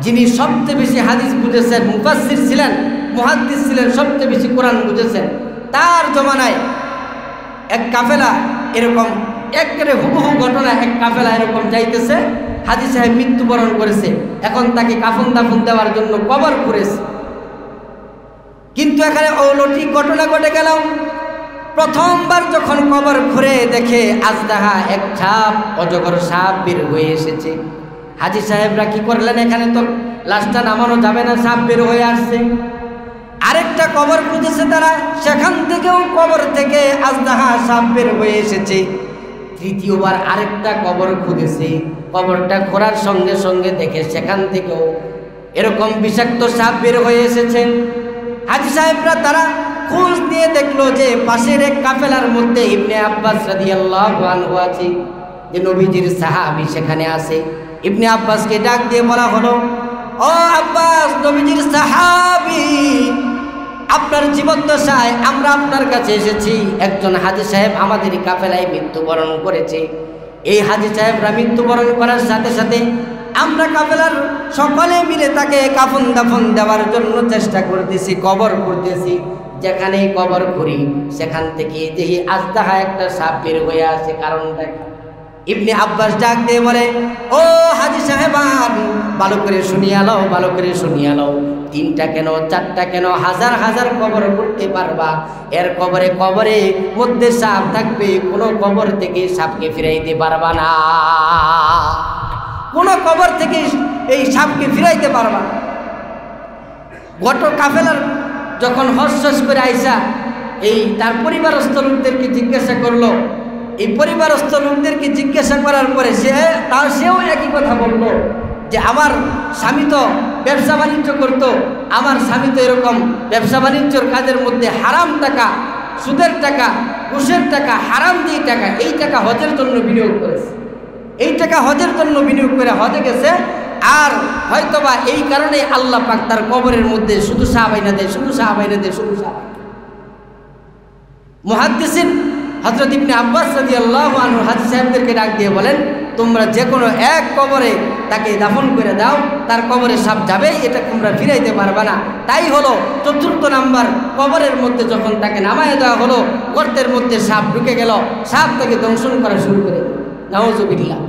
যিনি সবচেয়ে বেশি হাদিস বুঝেছেন, মুফাসসির ছিলেন, মুহাদ্দিস ছিলেন, সবচেয়ে বেশি কোরআন বুঝেছেন, তার জমানায় এক কাফেলা এরকম একেবারে হুবহু ঘটনা, এক কাফেলা এরকম যাইতেছে, হাজী সাহেব মৃত্যুবরণ করেছে, এখন তাকে কাফন দাফন দেওয়ার জন্য কবর করেছে। কিন্তু এখানে অলৌকিক ঘটনা ঘটে গেল, প্রথমবার যখন কবর ঘুরে দেখে আজদাহা এক সাপ, অজগর সাপ বের হয়ে এসেছে। হাজী সাহেবরা কি করলেন, এখানে তো লাশটা নামানো যাবে না, সাপ বের হয়ে আসছে। আরেকটা কবর খুঁজেছে তারা, সেখান থেকেও কবর থেকে আজদাহা সাপ বের হয়ে এসেছে। তৃতীয়বার আরেকটা কবর খুঁজেছে, কবরটা খোঁড়ার সঙ্গে সঙ্গে দেখে সেখান থেকেও এরকম বিষাক্ত সাপ বের হয়ে এসেছে। হাজী সাহেবরা তারা খোঁজ নিয়ে দেখলো যে পাশের এক কাফেলার মধ্যে ইবনে আব্বাস রাদিয়াল্লাহু আনহু আছে, যে নবীজির সাহাবী সেখানে আছে। ইবনে আব্বাসকে ডাক দিয়ে বলা হলো, ও আব্বাস, নবীজির সাহাবী, আপনার জীবদ্দশায় আমরা আপনার কাছে এসেছি। একজন হাজী সাহেব আমাদের কাফেলায় মৃত্যুবরণ করেছে। এই হাজী সাহেবরা মৃত্যুবরণ করার সাথে সাথে আমরা কাফেলার সকলে মিলে তাকে কাফন দাফন দেওয়ার জন্য চেষ্টা করতেছি, কবর করতেছি। যেখানে কবর করি সেখান থেকে দেখি আজদাহা একটা সাপ বের হয়ে আসে। কারণটা ইবনে আব্বাস ডাক দিয়ে বলে, ও হাজী সাহেবান, ভালো করে শুনিয়া লও, ভালো করে শুনিয়া লও। 3টা কেন 4টা কেন, হাজার হাজার কবর করতে পারবা, এর কবরে কবরে মধ্যে সাপ থাকবে, কোনো কবর থেকে সাপকে ফিরাইতে পারবা না, কোনো কবর থেকে এই সাপকে ফিরাইতে পারবা। গত কাফেলার যখন হজ শেষ করে আইসা এই তার পরিবারস্থ লোকদেরকে জিজ্ঞাসা করলো, এই পরিবারস্থ লোকদেরকে জিজ্ঞাসা করার পরে সেও একই কথা বলল যে আমার স্বামী তো ব্যবসা বাণিজ্য করতো, আমার স্বামী তো এরকম ব্যবসা বাণিজ্যর কাজের মধ্যে হারাম টাকা, সুদের টাকা, ঘুষের টাকা, হারাম দিয়ে টাকা, এই টাকা হজের জন্য বিনিয়োগ করেছে, এই টাকা হজের জন্য বিনিয়োগ করে হজে গেছে। আর হয়তোবা এই কারণে আল্লাহ পাক তার কবরের মধ্যে শুধু সাহাবা এনে দেয়, শুধু সাহাবা এনে দেয়, শুধু সাহাবা। মুহাদ্দিসিন হযরত ইবনে আব্বাস রাদিয়াল্লাহু আনহু হাজী সাহেবদেরকে ডাক দিয়ে বলেন, তোমরা যে কোনো এক কবরে তাকে দাফন করে দাও, তার কবরে সাপ যাবে, এটা তোমরা ফিরাইতে পারবে না। তাই হলো 4th নাম্বার কবরের মধ্যে যখন তাকে নামায় দেওয়া হলো, গর্তের মধ্যে সাপ ঢুকে গেল, সাপ তাকে দংশন করা শুরু করে দিল। নাউযুবিল্লাহ।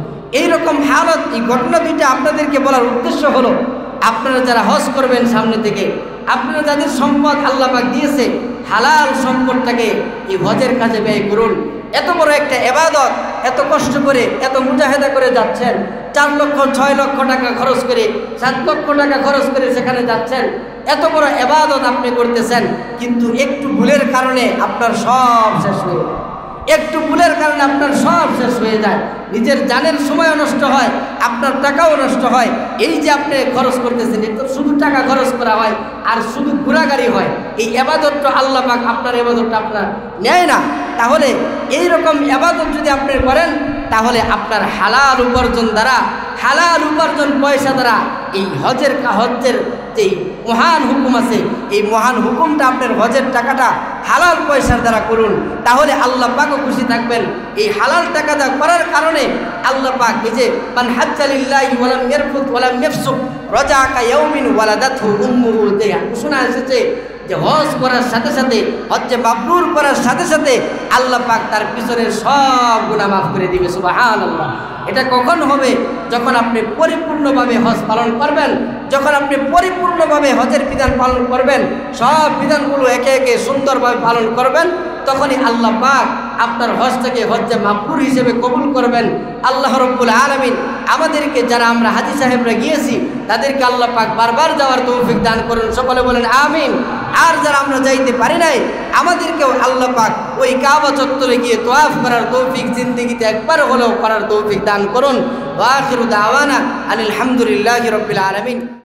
এইরকম হালত, এই ঘটনা দুইটা আপনাদেরকে বলার উদ্দেশ্য হলো, আপনারা যারা হজ করবেন সামনে থেকে, আপনারা যাদের সম্পদ আল্লাহ পাক দিয়েছে, হালাল সম্পদটাকে এই হজের কাজে ব্যয় করুন। এত বড় একটা ইবাদত, এত কষ্ট করে, এত মুজাহিদা করে যাচ্ছেন, 4 লক্ষ 6 লক্ষ টাকা খরচ করে, 7 লক্ষ টাকা খরচ করে সেখানে যাচ্ছেন, এত বড় ইবাদত আপনি করতেছেন, কিন্তু একটু ভুলের কারণে আপনার সব শেষ হয়ে যায়, একটু ভুলের কারণে আপনার সব শেষ হয়ে যায়। নিজের জানের সময়ও নষ্ট হয়, আপনার টাকাও নষ্ট হয়। এই যে আপনি খরচ করতেছেন, এটা শুধু টাকা খরচ করা হয় আর শুধু ঘোরাগাড়ি হয়। এই ইবাদতটা আল্লাহ পাক আপনার ইবাদতটা আপনার নেয় না। তাহলে এই রকম ইবাদত যদি আপনি করেন, তাহলে আপনার হালাল উপার্জন দ্বারা, হালাল উপার্জন পয়সা দ্বারা এই হজের যে মহান হুকুম আছে, এই মহান হুকুমটা আপনার হজের টাকাটা হালাল পয়সার দ্বারা করুন, তাহলে আল্লাহ পাকও খুশি থাকবেন। এই হালাল টাকা দা করার কারণে আল্লাহ পাক এই যে মান হাজ্জা লিল্লাহি ওয়া লাম ইয়ারফুত ওয়া লাম ইয়াফসুক রাজাকা ইয়াউমিন ওয়ালাদাতহু উম্মুহু, শোনা এসেছে যে হজ করার সাথে সাথে, হজ্জে মাবরুর করার সাথে সাথে আল্লাহ পাক তার পিছনের সব গুনাহ মাফ করে দিবে। সুবহানাল্লাহ। এটা কখন হবে? যখন আপনি পরিপূর্ণভাবে হজ পালন করবেন, যখন আপনি পরিপূর্ণভাবে হজের বিধান পালন করবেন, সব বিধানগুলো একে একে সুন্দরভাবে পালন করবেন, তখনই আল্লাহ পাক আপনার হজটাকে হজ্জে মাবরুর হিসেবে কবুল করবেন। আল্লাহ রাব্বুল আলামিন আমাদেরকে, যারা আমরা হাজী সাহেবরা গিয়েছি, তাদেরকে আল্লাহ পাক বারবার যাওয়ার তৌফিক দান করুন। সকলে বলেন আমিন। আর যারা আমরা যাইতে পারি নাই, আমাদেরকেও আল্লাহ পাক ওই কাবা চত্বরে গিয়ে তওয়াফ করার তৌফিক জিন্দেগিতে একবার হলেও করার তৌফিক দান করুন। ওয়া আখিরু দাওয়ানা আলহামদুলিল্লাহি রাব্বিল আলামিন।